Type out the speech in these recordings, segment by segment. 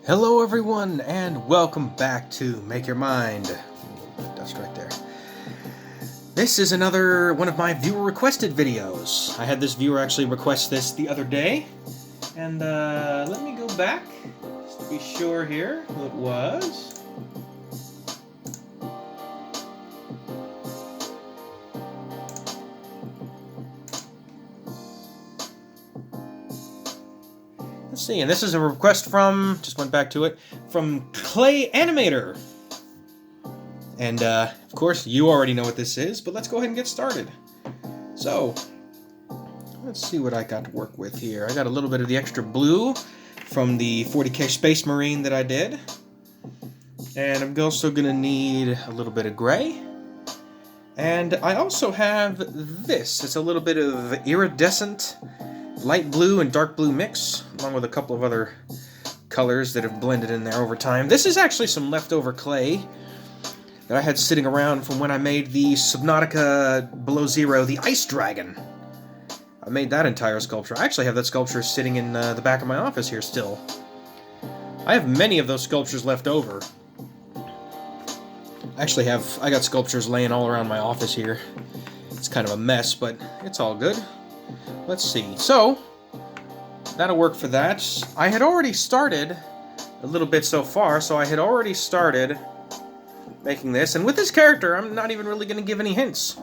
Hello everyone, and welcome back to Make Your Mind. Dust right there. This is another one of my viewer-requested videos. I had this viewer actually request this the other day, and let me go back, just to be sure here who it was. Let's see, and this is a request from, just went back to it, from Clay Animator. And, of course, you already know what this is, but let's go ahead and get started. So, let's see what I got to work with here. I got a little bit of the extra blue from the 40K Space Marine that I did. And I'm also going to need a little bit of gray. And I also have this. It's a little bit of iridescent light blue and dark blue mix, along with a couple of other colors that have blended in there over time. This is actually some leftover clay that I had sitting around from when I made the Subnautica Below Zero, the Ice Dragon. I made that entire sculpture. I actually have that sculpture sitting in the back of my office here still. I have many of those sculptures left over. I got sculptures laying all around my office here. It's kind of a mess, but it's all good. Let's see. So, that'll work for that. I had already started a little bit so far, so I had already started making this. And with this character, I'm not even really going to give any hints.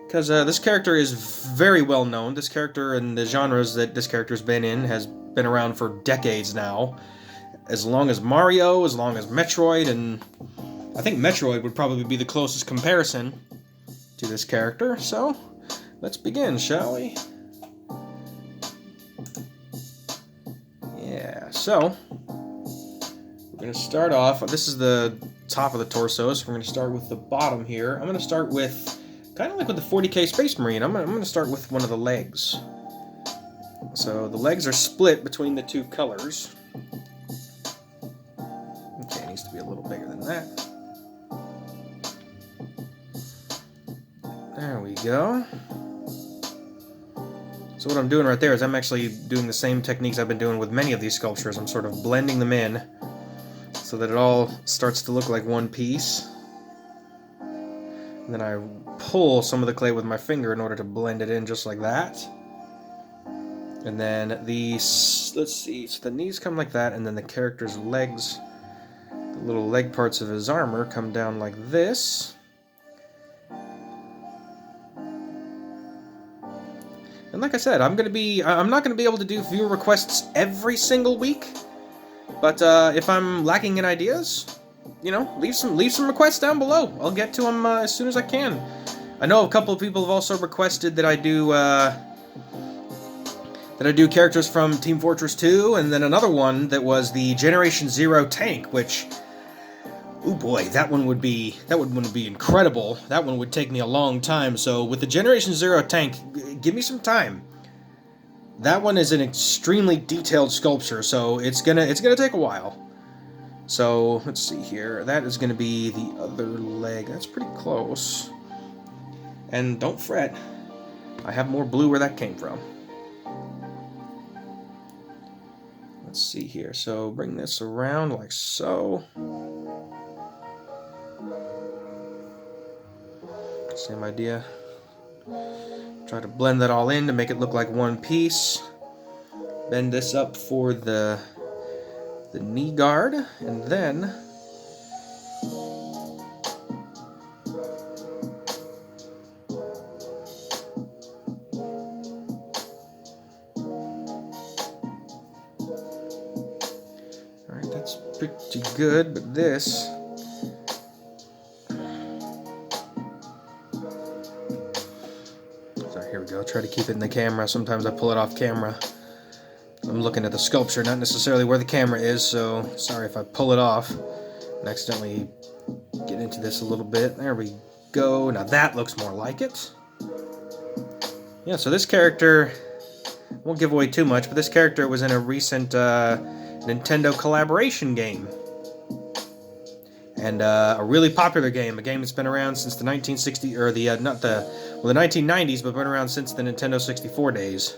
Because this character is very well known. This character and the genres that this character's been in has been around for decades now. As long as Mario, as long as Metroid, and I think Metroid would probably be the closest comparison to this character. So, let's begin, shall we? Yeah, so we're going to start off. This is the top of the torso, so we're going to start with the bottom here. I'm going to start with, kind of like with the 40K Space Marine, I'm going to start with one of the legs. So the legs are split between the two colors. Okay, it needs to be a little bigger than that. There we go. So what I'm doing right there is I'm actually doing the same techniques I've been doing with many of these sculptures. I'm sort of blending them in so that it all starts to look like one piece. And then I pull some of the clay with my finger in order to blend it in just like that. And then these, let's see, so the knees come like that, and then the character's legs, the little leg parts of his armor come down like this. And like I said, I'm not gonna be able to do viewer requests every single week, but if I'm lacking in ideas, you know, leave some requests down below. I'll get to them as soon as I can. I know a couple of people have also requested that I do characters from Team Fortress 2, and then another one that was the Generation Zero tank, which, oh boy, that one would be incredible. That one would take me a long time. So with the Generation Zero tank, give me some time. That one is an extremely detailed sculpture, so it's gonna take a while. So let's see here. That is gonna be the other leg. That's pretty close. And don't fret, I have more blue where that came from. Let's see here. So bring this around like so. Same idea. Try to blend that all in to make it look like one piece. Bend this up for the knee guard, and then alright, that's pretty good, but this, here we go. Try to keep it in the camera. Sometimes I pull it off camera. I'm looking at the sculpture, not necessarily where the camera is, so sorry if I pull it off and accidentally get into this a little bit. There we go. Now that looks more like it. Yeah, so this character, won't give away too much, but this character was in a recent Nintendo collaboration game. And a really popular game, a game that's been around since the 1960s, or the 1990s, but been around since the Nintendo 64 days.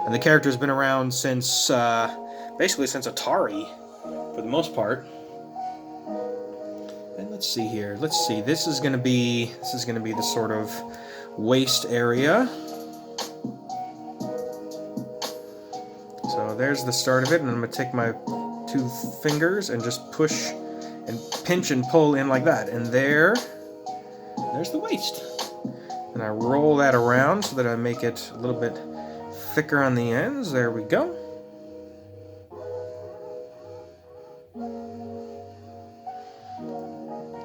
And the character's been around since, basically since Atari. for the most part. And let's see here. Let's see. This is gonna be the sort of waist area. So there's the start of it, and I'm gonna take my 2 fingers and just push and pinch and pull in like that. And there's the waist. And I roll that around so that I make it a little bit thicker on the ends. There we go.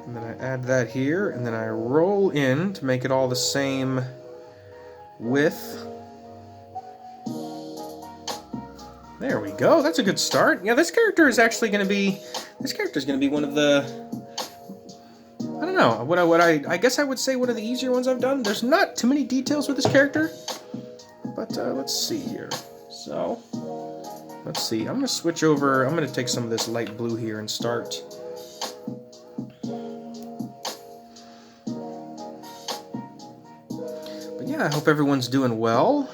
And then I add that here, and then I roll in to make it all the same width. There we go. That's a good start. Yeah, this character is actually going to be one of the, I don't know, I guess I would say one of the easier ones I've done. There's not too many details with this character, but let's see here. So, let's see. I'm going to switch over. I'm going to take some of this light blue here and start. But yeah, I hope everyone's doing well.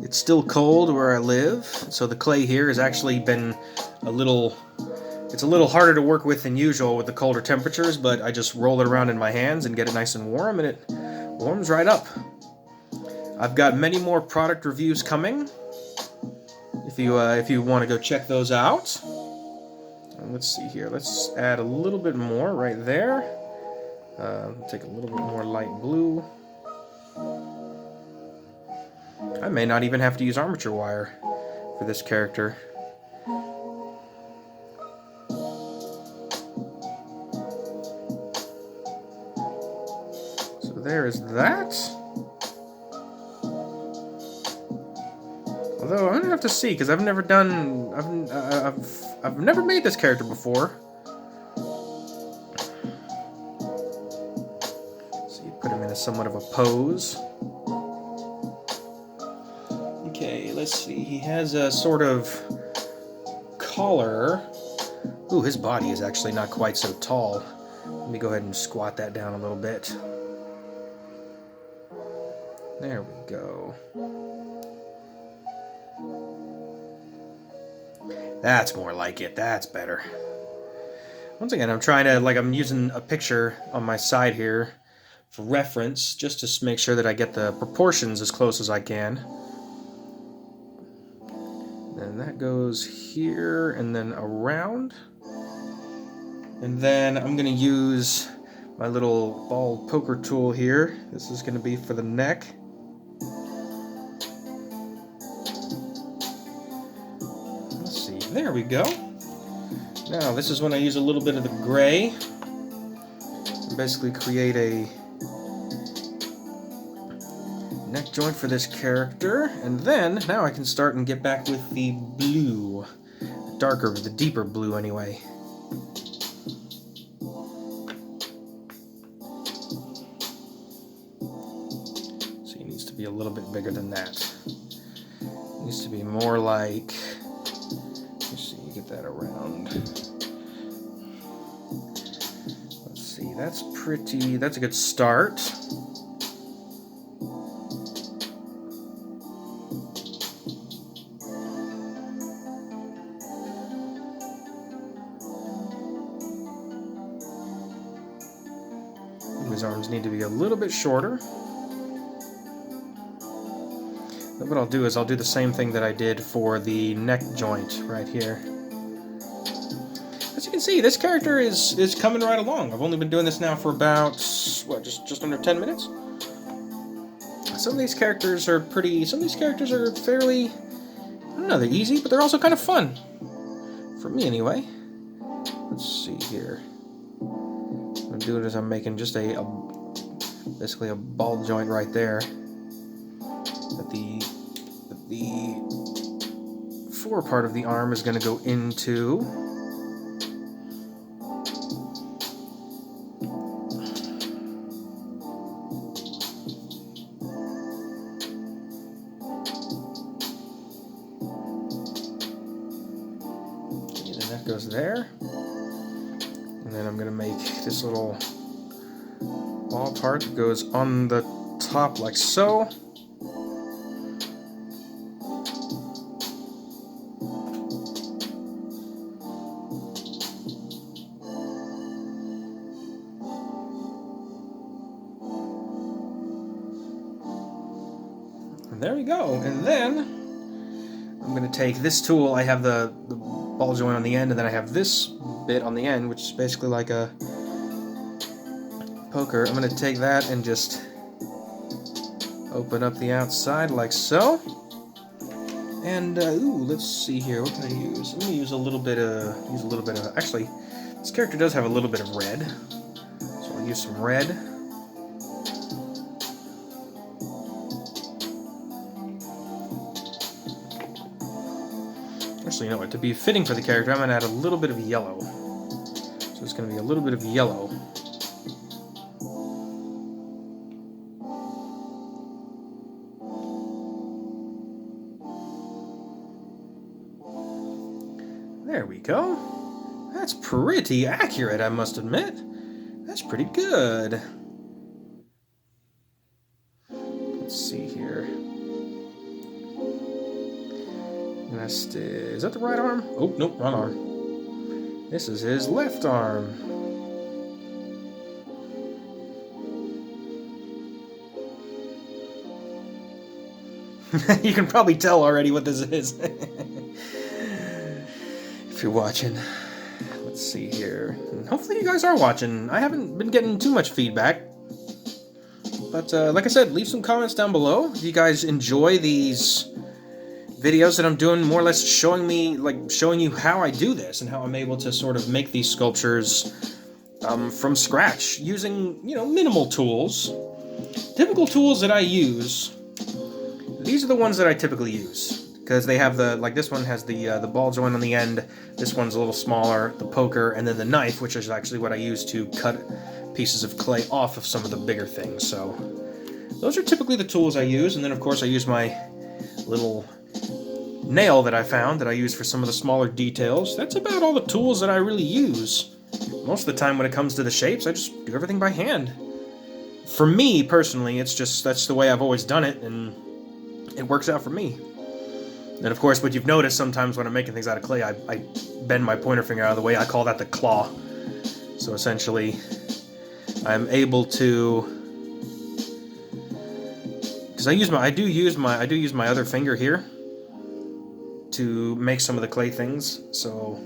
It's still cold where I live, so the clay here has actually been it's a little harder to work with than usual with the colder temperatures, but I just roll it around in my hands and get it nice and warm, and it warms right up. I've got many more product reviews coming, if you want to go check those out. And let's see here, let's add a little bit more right there. Take a little bit more light blue. I may not even have to use armature wire for this character. So there is that. Although I'm gonna have to see, because I've never made this character before. So you put him in somewhat of a pose. Okay, let's see. He has a sort of collar. Ooh, his body is actually not quite so tall. Let me go ahead and squat that down a little bit. There we go. That's more like it. That's better. Once again, I'm using a picture on my side here for reference, just to make sure that I get the proportions as close as I can. And that goes here and then around. And then I'm going to use my little ball poker tool here. This is going to be for the neck. Let's see. There we go. Now, this is when I use a little bit of the gray. And basically create a neck joint for this character, and then now I can start and get back with the blue, the deeper blue anyway. So he needs to be a little bit bigger than that. It needs to be more like, let's see, get that around. Let's see, that's a good start. His arms need to be a little bit shorter. But what I'll do is I'll do the same thing that I did for the neck joint right here. As you can see, this character is coming right along. I've only been doing this now for about, what, just under 10 minutes? Some of these characters are fairly, I don't know, they're easy, but they're also kind of fun. For me, anyway. Let's see here. I'm do it as I'm making just basically a ball joint right there. But the fore part of the arm is going to go into. Okay, then that goes there. And then I'm going to make this little ball part that goes on the top like so. there we go. And then I'm going to take this tool. I have the ball joint on the end, and then I have this bit on the end, which is basically like a poker. I'm going to take that and just open up the outside like so. And ooh, let's see here. What can I use? Let me use a little bit of. Actually, this character does have a little bit of red, so I'll use some red. Actually, you know what? To be fitting for the character, I'm going to add a little bit of yellow. So it's going to be a little bit of yellow. There we go. That's pretty accurate, I must admit. That's pretty good. Let's see here. Next is that the right arm? Oh, nope, wrong arm. This is his left arm. You can probably tell already what this is. If you're watching. Let's see here. And hopefully you guys are watching. I haven't been getting too much feedback. But like I said, leave some comments down below. If you guys enjoy these videos that I'm doing, more or less showing you how I do this and how I'm able to sort of make these sculptures from scratch using, you know, minimal tools. Typical tools that I use. These are the ones that I typically use. Because they have this one has the ball joint on the end, this one's a little smaller, the poker, and then the knife, which is actually what I use to cut pieces of clay off of some of the bigger things. So those are typically the tools I use, and then of course I use my little nail that I found that I use for some of the smaller details. That's about all the tools that I really use. Most of the time when it comes to the shapes, I just do everything by hand. For me, personally, that's the way I've always done it, and it works out for me. And of course, what you've noticed sometimes when I'm making things out of clay, I bend my pointer finger out of the way. I call that the claw. So essentially, I'm able to, because I do use my other finger here to make some of the clay things. So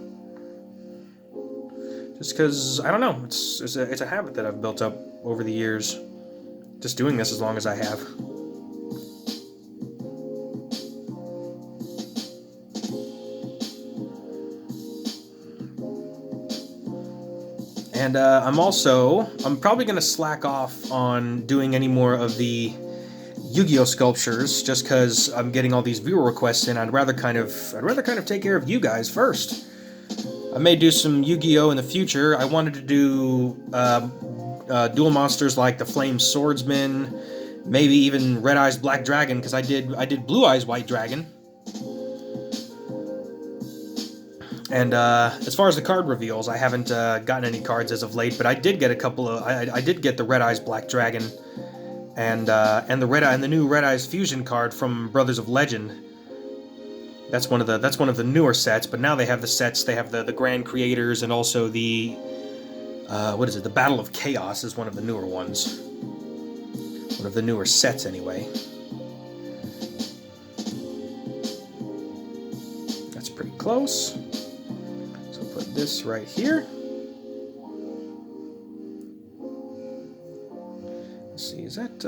just because I don't know, it's a habit that I've built up over the years, just doing this as long as I have. And I'm probably going to slack off on doing any more of the Yu-Gi-Oh sculptures, just because I'm getting all these viewer requests in. I'd rather kind of take care of you guys first. I may do some Yu-Gi-Oh in the future. I wanted to do dual monsters like the Flame Swordsman, maybe even Red Eyes Black Dragon, because I did Blue Eyes White Dragon. And as far as the card reveals, I haven't gotten any cards as of late, but I did get a couple of. I did get the Red Eyes Black Dragon, and the new Red Eyes Fusion card from Brothers of Legend. That's one of the newer sets, but now they have the sets. They have the Grand Creators, and also the what is it? The Battle of Chaos is one of the newer ones. One of the newer sets, anyway. That's pretty close. This right here. Let's see, is that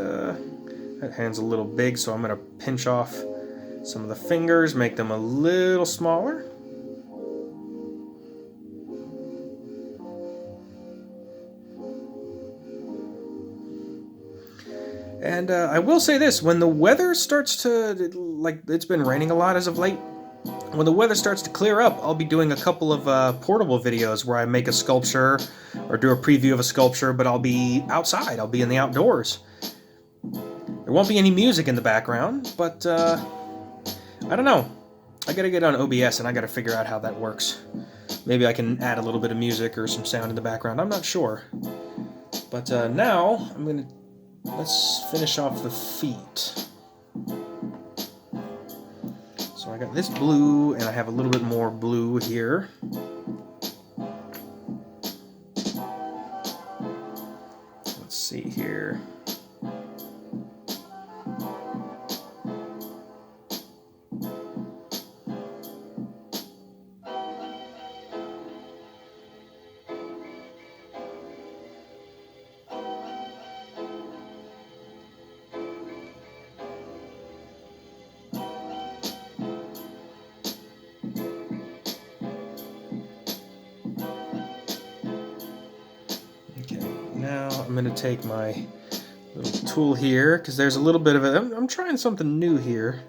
hand's a little big, so I'm going to pinch off some of the fingers, make them a little smaller. And I will say this, when the weather starts to, it's been raining a lot as of late, when the weather starts to clear up, I'll be doing a couple of portable videos where I make a sculpture or do a preview of a sculpture, but I'll be outside. I'll be in the outdoors. There won't be any music in the background, but I don't know. I gotta get on OBS and I gotta figure out how that works. Maybe I can add a little bit of music or some sound in the background. I'm not sure. But now, let's finish off the feet. So I got this blue, and I have a little bit more blue here. Let's see here. I'm going to take my little tool here, because there's a little bit of it. I'm trying something new here.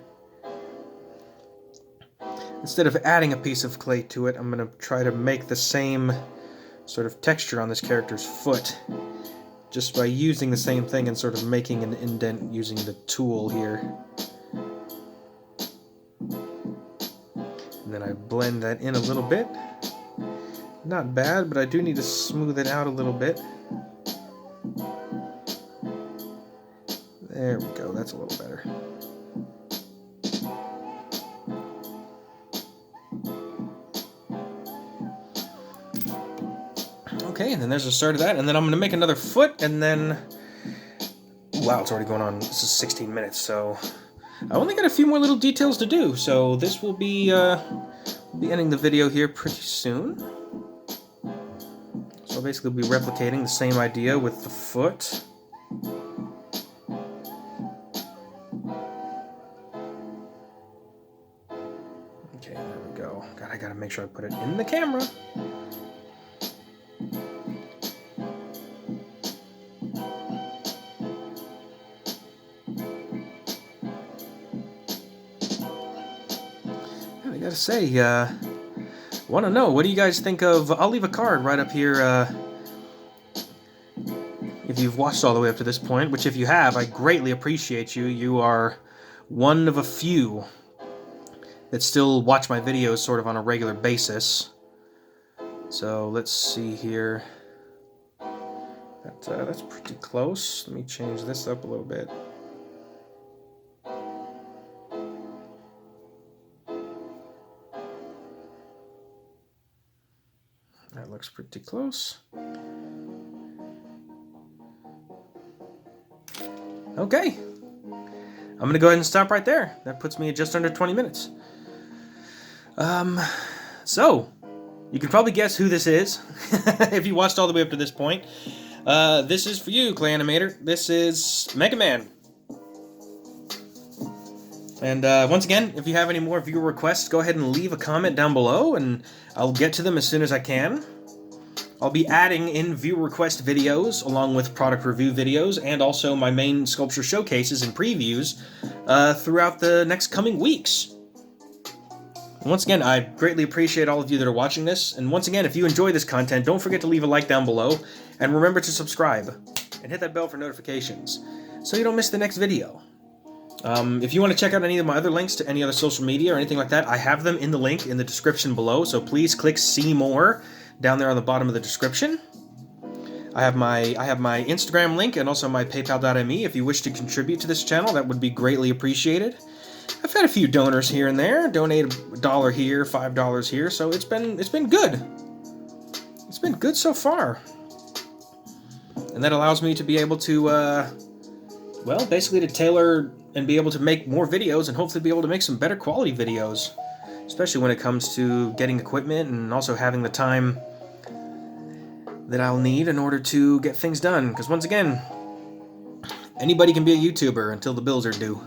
Instead of adding a piece of clay to it, I'm going to try to make the same sort of texture on this character's foot, just by using the same thing and sort of making an indent using the tool here. And then I blend that in a little bit. Not bad, but I do need to smooth it out a little bit. There we go, that's a little better. Okay, and then there's the start of that, and then I'm going to make another foot, and then... Wow, it's already going on. This is 16 minutes, so... I only got a few more little details to do, so this will be, ending the video here pretty soon. So I'll basically be replicating the same idea with the foot. Okay, there we go. God, I gotta make sure I put it in the camera. I gotta say, want to know, what do you guys think of... I'll leave a card right up here if you've watched all the way up to this point, which if you have, I greatly appreciate you. You are one of a few that still watch my videos sort of on a regular basis. So let's see here. That's pretty close. Let me change this up a little bit. That looks pretty close. Okay. I'm going to go ahead and stop right there. That puts me at just under 20 minutes. So, you can probably guess who this is if you watched all the way up to this point. This is for you, Clay Animator. This is Mega Man. And once again, if you have any more viewer requests, go ahead and leave a comment down below, and I'll get to them as soon as I can. I'll be adding in viewer request videos, along with product review videos, and also my main sculpture showcases and previews throughout the next coming weeks. And once again, I greatly appreciate all of you that are watching this, and once again, if you enjoy this content, don't forget to leave a like down below, and remember to subscribe, and hit that bell for notifications, so you don't miss the next video. If you want to check out any of my other links to any other social media or anything like that, I have them in the link in the description below, so please click See More down there on the bottom of the description. I have my Instagram link and also my paypal.me. If you wish to contribute to this channel, that would be greatly appreciated. I've had a few donors here and there, donate $1 here, $5 here, so it's been good. It's been good so far. And that allows me to be able to, well, basically to tailor and be able to make more videos and hopefully be able to make some better quality videos, especially when it comes to getting equipment and also having the time that I'll need in order to get things done. Because once again, anybody can be a YouTuber until the bills are due.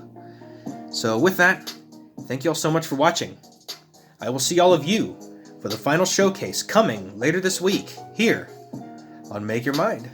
So with that, thank you all so much for watching. I will see all of you for the final showcase coming later this week here on Make Your Mind.